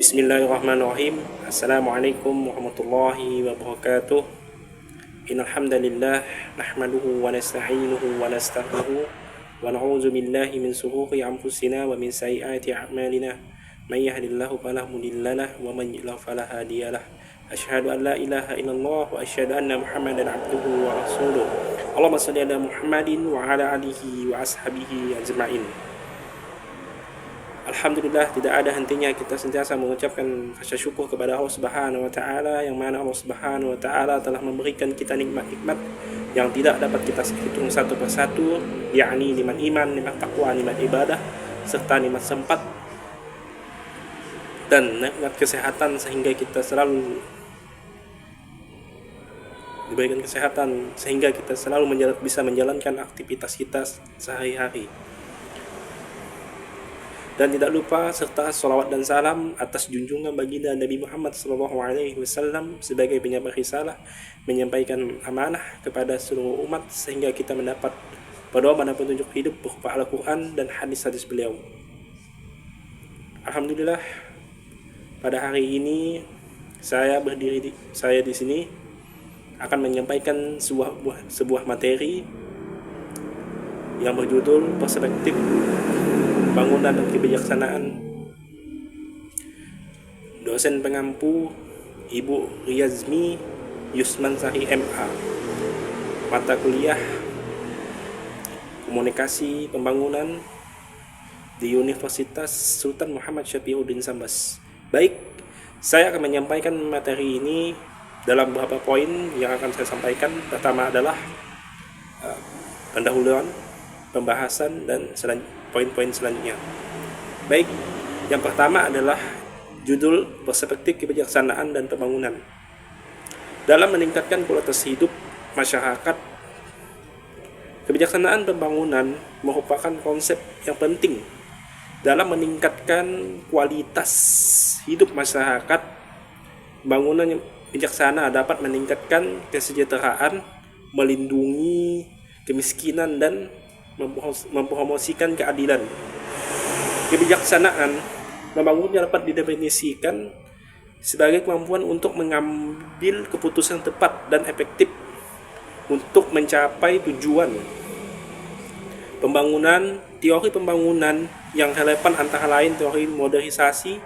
Bismillahirrahmanirrahim. Assalamualaikum warahmatullahi wabarakatuh. Innal hamdalillah nahmaduhu wa nasta'inuhu wa nastaghfiruh wa na'udzu billahi min shururi anfusina wa min sayyiati a'malina. May yahdihillahu fala mudhillalah wa man yudlil fala hadiyalah. Asyhadu an la ilaha illallah wa asyhadu anna Muhammadan abduhu wa rasuluh. Allahumma shalli ala Muhammadin wa ala alihi wa ashabihi ajma'in. Alhamdulillah, tidak ada hentinya kita sentiasa mengucapkan rasa syukur kepada Allah Subhanahu wa taala, yang mana Allah Subhanahu wa taala telah memberikan kita nikmat-nikmat yang tidak dapat kita hitung satu persatu, yakni nikmat iman, nikmat takwa, nikmat ibadah, serta nikmat sempat dan nikmat kesehatan, sehingga kita selalu diberikan kesehatan sehingga kita selalu bisa menjalankan aktivitas kita sehari-hari. Dan tidak lupa serta salawat dan salam atas junjungan baginda Nabi Muhammad SAW sebagai penyampaian risalah, menyampaikan amanah kepada seluruh umat sehingga kita mendapat pedoman dan petunjuk hidup berupa Al-Quran dan hadis-hadis beliau. Alhamdulillah, pada hari ini saya di sini akan menyampaikan sebuah materi yang berjudul perspektif pembangunan dan kebijaksanaan. Dosen pengampu Ibu Riyazmi Yusmansari MA, mata kuliah Komunikasi Pembangunan di Universitas Sultan Muhammad Syafiuddin Sambas. Baik, saya akan menyampaikan materi ini dalam beberapa poin yang akan saya sampaikan. Pertama adalah pendahuluan, pembahasan, dan poin-poin selanjutnya. Baik, yang pertama adalah judul perspektif kebijaksanaan dan pembangunan. Dalam meningkatkan kualitas hidup masyarakat, kebijaksanaan pembangunan merupakan konsep yang penting dalam meningkatkan kualitas hidup masyarakat. Pembangunan yang bijaksana dapat meningkatkan kesejahteraan, melindungi kemiskinan, dan mempromosikan keadilan. Kebijaksanaan membangunnya dapat didefinisikan sebagai kemampuan untuk mengambil keputusan tepat dan efektif untuk mencapai tujuan. Teori pembangunan yang relevan antara lain teori modernisasi,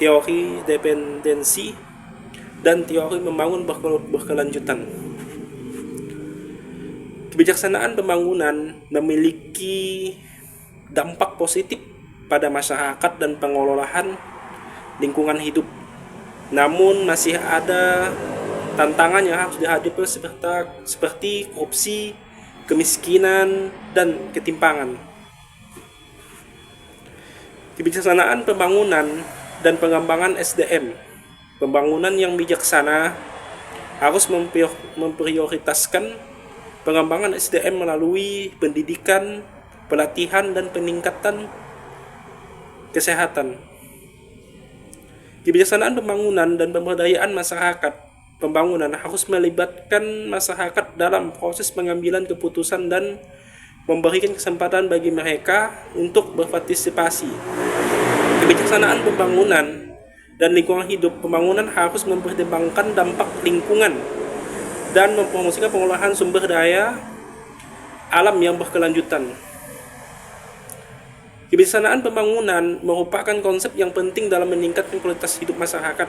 teori dependensi, dan teori membangun berkelanjutan. Kebijaksanaan pembangunan memiliki dampak positif pada masyarakat dan pengelolaan lingkungan hidup. Namun masih ada tantangan yang harus dihadapi seperti korupsi, kemiskinan, dan ketimpangan. Kebijaksanaan pembangunan dan pengembangan SDM. Pembangunan yang bijaksana harus memprioritaskan pengembangan SDM melalui pendidikan, pelatihan, dan peningkatan kesehatan. Kebijaksanaan pembangunan dan pemberdayaan masyarakat. Pembangunan harus melibatkan masyarakat dalam proses pengambilan keputusan dan memberikan kesempatan bagi mereka untuk berpartisipasi. Kebijaksanaan pembangunan dan lingkungan hidup. Pembangunan harus mempertimbangkan dampak lingkungan dan mempromosikan pengolahan sumber daya alam yang berkelanjutan. Kebijaksanaan pembangunan merupakan konsep yang penting dalam meningkatkan kualitas hidup masyarakat.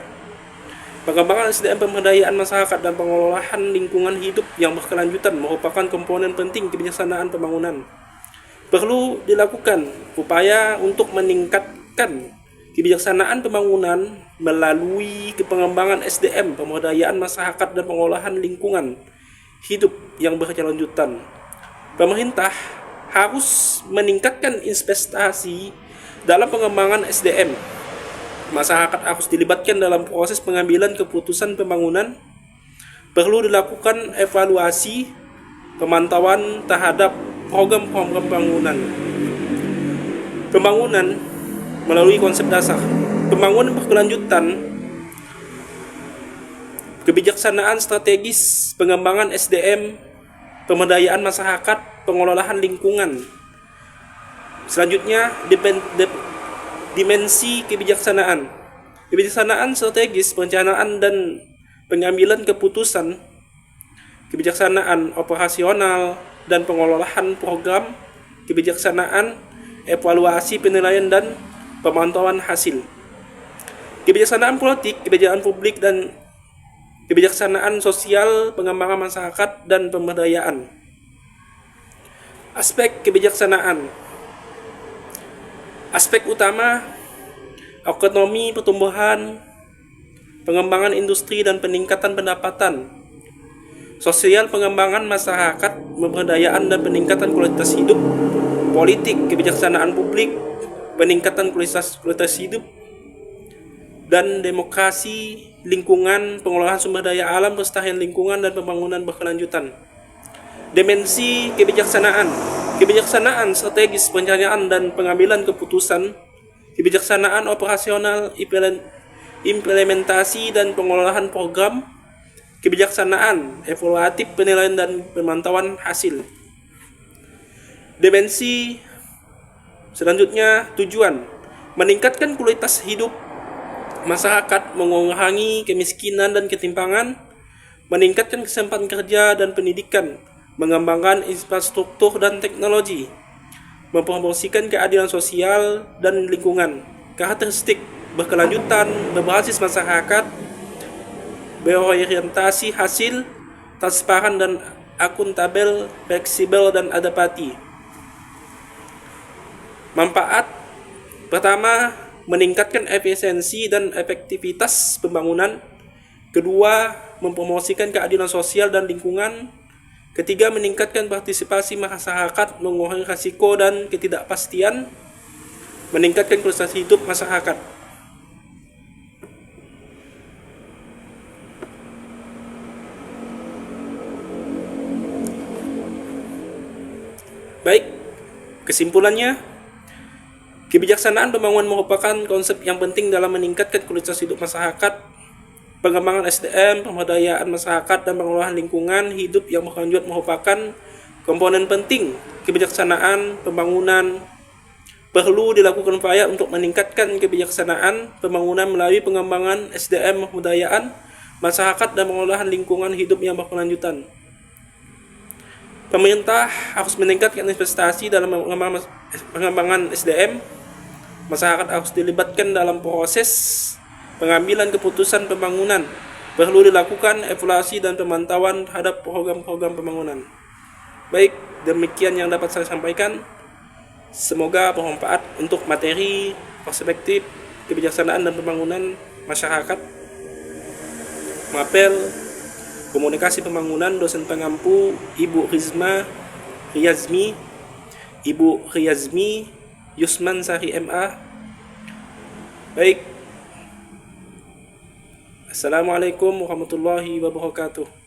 Pengembangan SDM, pemberdayaan masyarakat, dan pengelolaan lingkungan hidup yang berkelanjutan merupakan komponen penting kebijaksanaan pembangunan. Perlu dilakukan upaya untuk meningkatkan kebijaksanaan pembangunan melalui pengembangan SDM, pemberdayaan masyarakat, dan pengolahan lingkungan hidup yang berkelanjutan. Pemerintah harus meningkatkan investasi dalam pengembangan SDM. Masyarakat harus dilibatkan dalam proses pengambilan keputusan pembangunan. Perlu dilakukan evaluasi, pemantauan terhadap program-program pembangunan melalui konsep dasar. Pembangunan berkelanjutan, kebijaksanaan strategis, pengembangan SDM, pemberdayaan masyarakat, pengelolaan lingkungan. Selanjutnya, dimensi kebijaksanaan. Kebijaksanaan strategis, perencanaan dan pengambilan keputusan, kebijaksanaan operasional dan pengelolaan program, kebijaksanaan evaluasi penilaian dan pemantauan hasil. Kebijaksanaan politik, kebijakan publik dan kebijaksanaan sosial, pengembangan masyarakat dan pemberdayaan. Aspek kebijaksanaan. Aspek utama ekonomi, pertumbuhan, pengembangan industri dan peningkatan pendapatan. Sosial, pengembangan masyarakat, pemberdayaan dan peningkatan kualitas hidup. Politik, kebijaksanaan publik, peningkatan kualitas hidup dan demokrasi, lingkungan, pengelolaan sumber daya alam, pelestarian lingkungan dan pembangunan berkelanjutan. Dimensi kebijaksanaan. Kebijaksanaan strategis, perencanaan dan pengambilan keputusan, kebijaksanaan operasional, implementasi dan pengelolaan program, kebijaksanaan evaluatif, penilaian dan pemantauan hasil. Dimensi selanjutnya, tujuan meningkatkan kualitas hidup masyarakat, mengurangi kemiskinan dan ketimpangan, meningkatkan kesempatan kerja dan pendidikan, mengembangkan infrastruktur dan teknologi, mempromosikan keadilan sosial dan lingkungan. Karakteristik berkelanjutan, berbasis masyarakat, berorientasi hasil, transparan dan akuntabel, fleksibel dan adaptif. Manfaat pertama, meningkatkan efisiensi dan efektivitas pembangunan. Kedua, mempromosikan keadilan sosial dan lingkungan. Ketiga, meningkatkan partisipasi masyarakat, mengurangi risiko dan ketidakpastian, meningkatkan kualitas hidup masyarakat. Baik, kesimpulannya, kebijaksanaan pembangunan merupakan konsep yang penting dalam meningkatkan kualitas hidup masyarakat, pengembangan SDM, pemberdayaan masyarakat, dan pengelolaan lingkungan hidup yang berkelanjutan merupakan komponen penting. Kebijaksanaan pembangunan perlu dilakukan upaya untuk meningkatkan kebijaksanaan pembangunan melalui pengembangan SDM, pemberdayaan masyarakat, dan pengelolaan lingkungan hidup yang berkelanjutan. Pemerintah harus meningkatkan investasi dalam pengembangan SDM. Masyarakat harus dilibatkan dalam proses pengambilan keputusan pembangunan. Perlu dilakukan evaluasi dan pemantauan terhadap program-program pembangunan. Baik, demikian yang dapat saya sampaikan. Semoga bermanfaat untuk materi perspektif kebijaksanaan dan pembangunan masyarakat. Mapel Komunikasi Pembangunan, dosen pengampu Ibu Riyazmi Yusman Sari MA. Baik. Assalamualaikum warahmatullahi wabarakatuh.